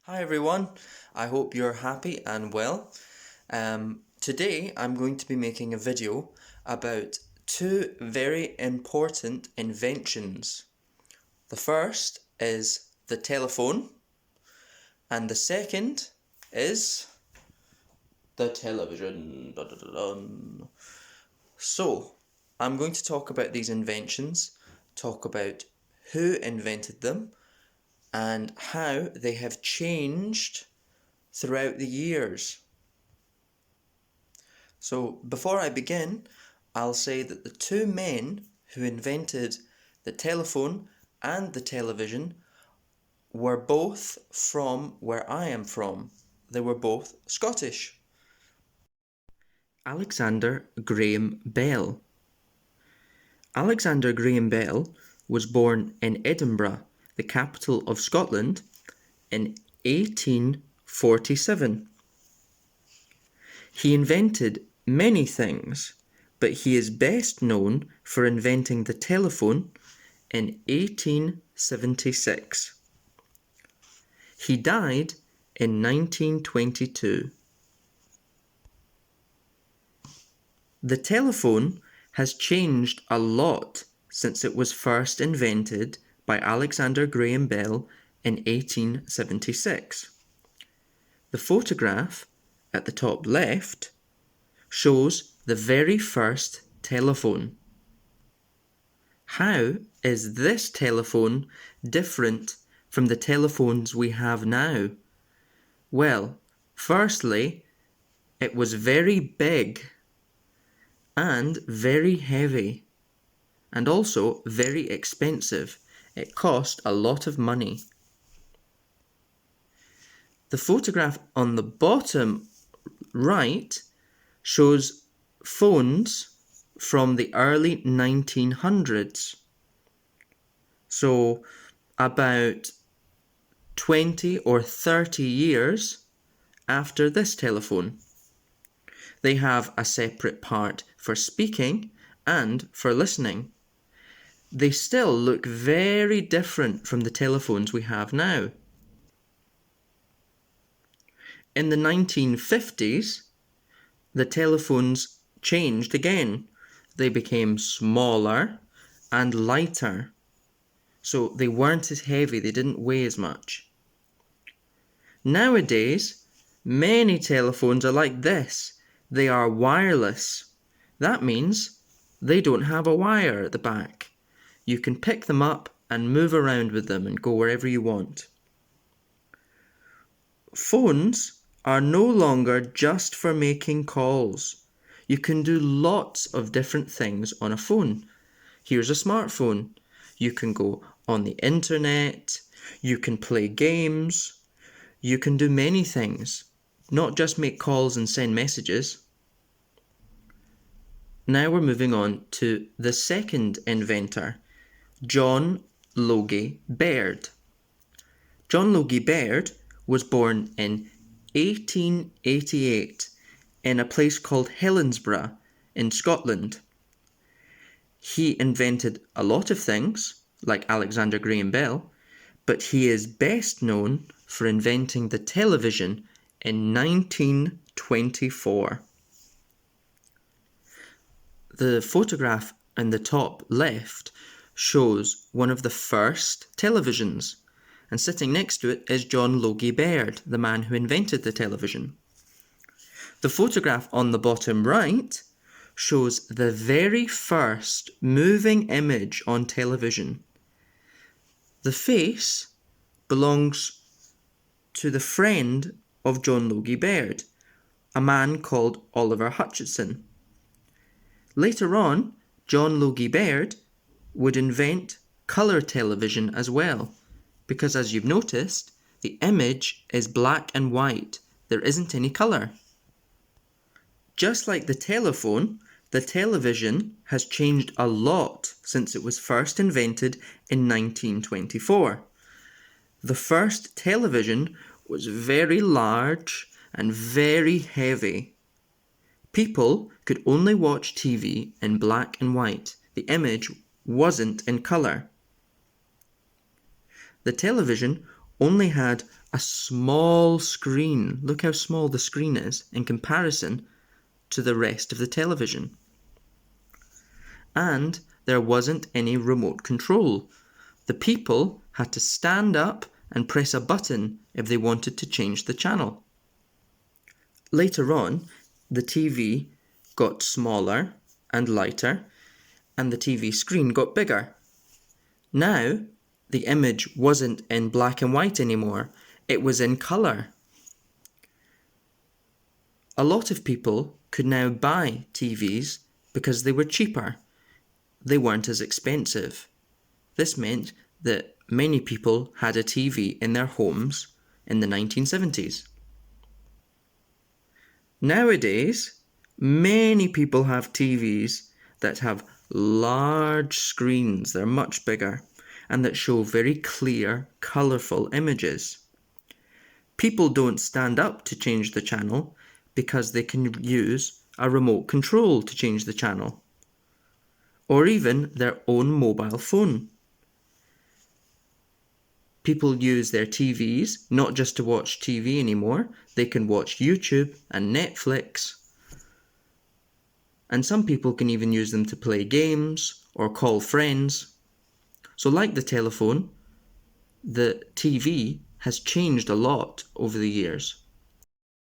Hi everyone, I hope you're happy and well. Today I'm going to be making a video about two very important inventions. The first is the telephone, and the second is the television. Dun, dun, dun, dun. So, I'm going to talk about these inventions, talk about who invented them, and how they have changed throughout the years. So before I begin, I'll say that the two men who invented the telephone and the television were both from where I am from. They were both Scottish. Alexander Graham Bell. Alexander Graham Bell was born in Edinburgh, the capital of Scotland, in 1847. He invented many things, but he is best known for inventing the telephone in 1876. He died in 1922. The telephone has changed a lot since it was first invented by Alexander Graham Bell in 1876. The photograph at the top left shows the very first telephone. How is this telephone different from the telephones we have now? Well, firstly, it was very big and very heavy, and also very expensive. It cost a lot of money. The photograph on the bottom right shows phones from the early 1900s. So about 20 or 30 years after this telephone. They have a separate part for speaking and for listening. They still look very different from the telephones we have now. In the 1950s, the telephones changed again. They became smaller and lighter. So they weren't as heavy, they didn't weigh as much. Nowadays, many telephones are like this. They are wireless. That means they don't have a wire at the back. You can pick them up and move around with them and go wherever you want. Phones are no longer just for making calls. You can do lots of different things on a phone. Here's a smartphone. You can go on the internet, you can play games, you can do many things, not just make calls and send messages. Now we're moving on to the second inventor, John Logie Baird. John Logie Baird was born in 1888 in a place called Helensburgh in Scotland. He invented a lot of things, like Alexander Graham Bell, but he is best known for inventing the television in 1924. The photograph in the top left shows one of the first televisions, and sitting next to it is John Logie Baird, the man who invented the television. The photograph on the bottom right shows the very first moving image on television. The face belongs to the friend of John Logie Baird, a man called Oliver Hutchinson. Later on, John Logie Baird would invent colour television as well, because as you've noticed, the image is black and white. There isn't any colour. Just like the telephone, the television has changed a lot since it was first invented in 1924. The first television was very large and very heavy. People could only watch TV in black and white. The image wasn't in colour. The television only had a small screen. Look how small the screen is in comparison to the rest of the television. And there wasn't any remote control. The people had to stand up and press a button if they wanted to change the channel. Later on, the TV got smaller and lighter, and the TV screen got bigger. Now, the image wasn't in black and white anymore, it was in colour. A lot of people could now buy TVs because they were cheaper. They weren't as expensive. This meant that many people had a TV in their homes in the 1970s. Nowadays, many people have TVs that have large screens, they're much bigger, and that show very clear, colourful images. People don't stand up to change the channel because they can use a remote control to change the channel, or even their own mobile phone. People use their TVs not just to watch TV anymore, they can watch YouTube and Netflix. And some people can even use them to play games or call friends. So like the telephone, the TV has changed a lot over the years.